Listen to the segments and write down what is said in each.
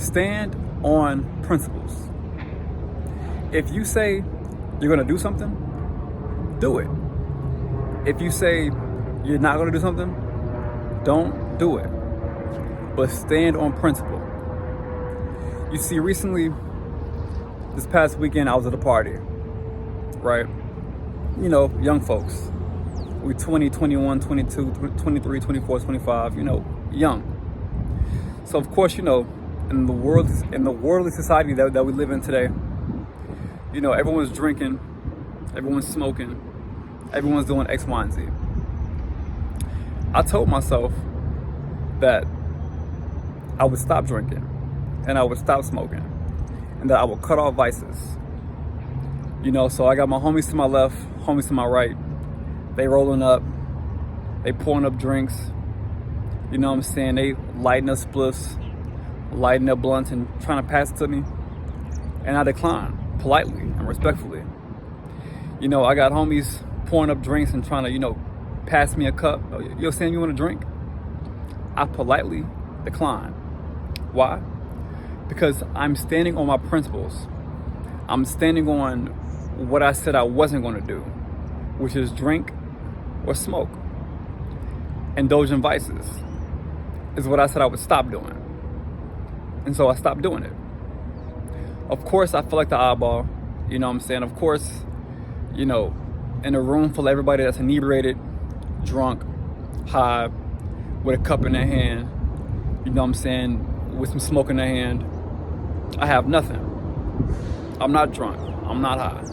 Stand on principles. If you say you're going to do something, do it. If you say you're not going to do something, don't do it. But stand on principle. You see, recently, this past weekend, I was at a party, right? You know, young folks. We 20, 21, 22, 23, 24, 25, you know, young. So of course, you know, in the worldly society that we live in today, you know, everyone's drinking, everyone's smoking, everyone's doing X, Y, and Z. I told myself that I would stop drinking and I would stop smoking and that I would cut off vices. You know, so I got my homies to my left, homies to my right. They rolling up, they pouring up drinks, you know what I'm saying? They lighting up spliffs, lighting up blunts and trying to pass it to me. And I decline, politely and respectfully. You know, I got homies pouring up drinks and trying to, you know, pass me a cup. Yo, Sam, you want a drink? I politely decline. Why? Because I'm standing on my principles. I'm standing on what I said I wasn't going to do, which is drink or smoke. Indulge in vices is what I said I would stop doing. And so I stopped doing it. Of course, I feel like the oddball, you know what I'm saying? Of course, you know, in a room full of everybody that's inebriated, drunk, high, with a cup in their hand, you know what I'm saying, with some smoke in their hand, I have nothing. I'm not drunk. I'm not high.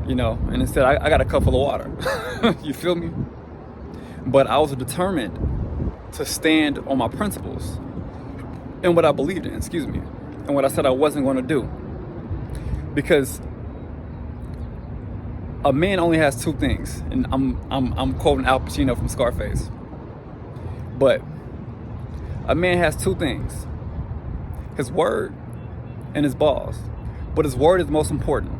You know, and instead I got a cup full of water. You feel me? But I was determined to stand on my principles and what I believed in, and what I said I wasn't going to do. Because a man only has two things, and I'm quoting Al Pacino from Scarface. But a man has two things: his word and his balls. But his word is most important.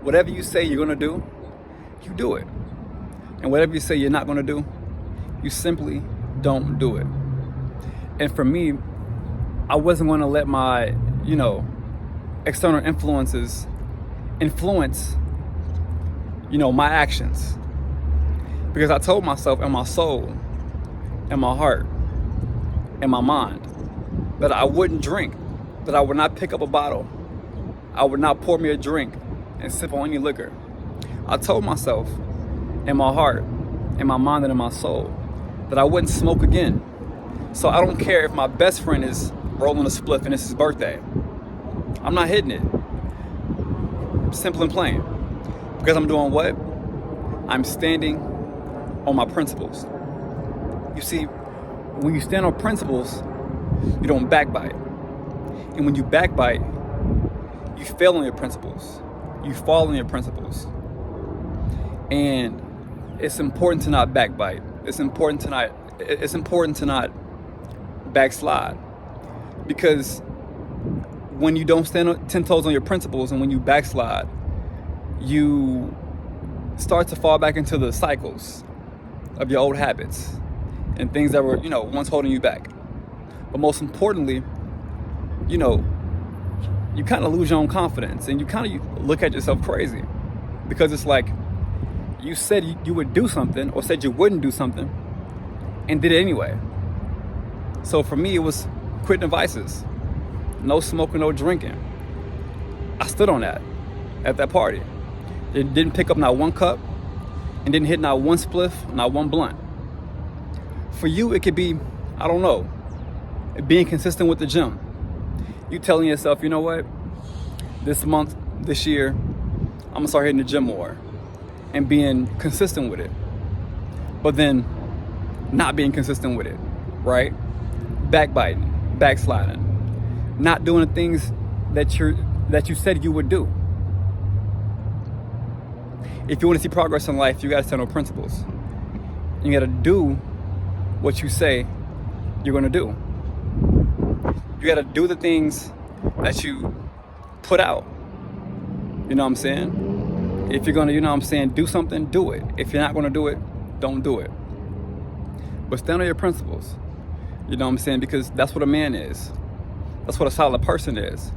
Whatever you say you're gonna do, you do it. And whatever you say you're not gonna do, you simply don't do it. And for me, I wasn't gonna let my, you know, external influences influence, you know, my actions. Because I told myself in my soul, in my heart, in my mind, that I wouldn't drink, that I would not pick up a bottle, I would not pour me a drink and sip on any liquor. I told myself in my heart, in my mind, and in my soul that I wouldn't smoke again. So I don't care if my best friend is rolling a spliff and it's his birthday. I'm not hitting it. Simple and plain. Because I'm doing what? I'm standing on my principles. You see, when you stand on principles, you don't backbite. And when you backbite, you fail on your principles. You fall on your principles. And it's important to not backbite. It's important to not backslide. Because when you don't stand 10 toes on your principles and when you backslide, you start to fall back into the cycles of your old habits and things that were, you know, once holding you back. But most importantly, you know, you kind of lose your own confidence and you kind of look at yourself crazy, because it's like you said you would do something or said you wouldn't do something and did it anyway. So for me, it was quitting the vices. No smoking, no drinking. I stood on that at that party. It didn't pick up not one cup and didn't hit not one spliff, not one blunt. For you, it could be, I don't know, being consistent with the gym. You telling yourself, you know what? This month, this year, I'm gonna start hitting the gym more and being consistent with it. But then not being consistent with it, right? Backbiting, backsliding, not doing the things that you said you would do. If you want to see progress in life, you gotta stand on principles. You gotta do what you say you're gonna do. You gotta do the things that you put out. You know what I'm saying? If you're gonna, you know what I'm saying, do something, do it. If you're not gonna do it, don't do it. But stand on your principles. You know what I'm saying? Because that's what a man is. That's what a solid person is.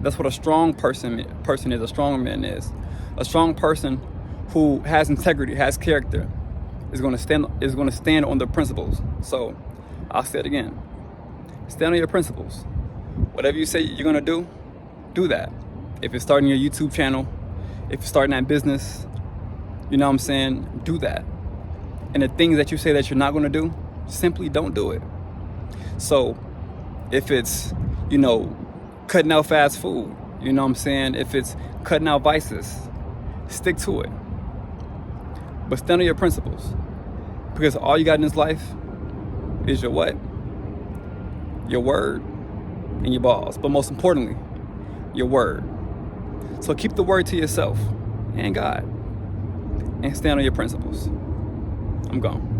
That's what a strong person is, a strong man is. A strong person who has integrity, has character, is going to stand on their principles. So I'll say it again. Stand on your principles. Whatever you say you're going to do that. If you're starting your YouTube channel, if you're starting that business, you know what I'm saying, do that. And the things that you say that you're not going to do, simply don't do it. So if it's, cutting out fast food, you know what I'm saying, if it's cutting out vices, stick to it. But stand on your principles. Because all you got in this life is your what? Your word and your balls. But most importantly, your word. So keep the word to yourself and God. And stand on your principles. I'm gone.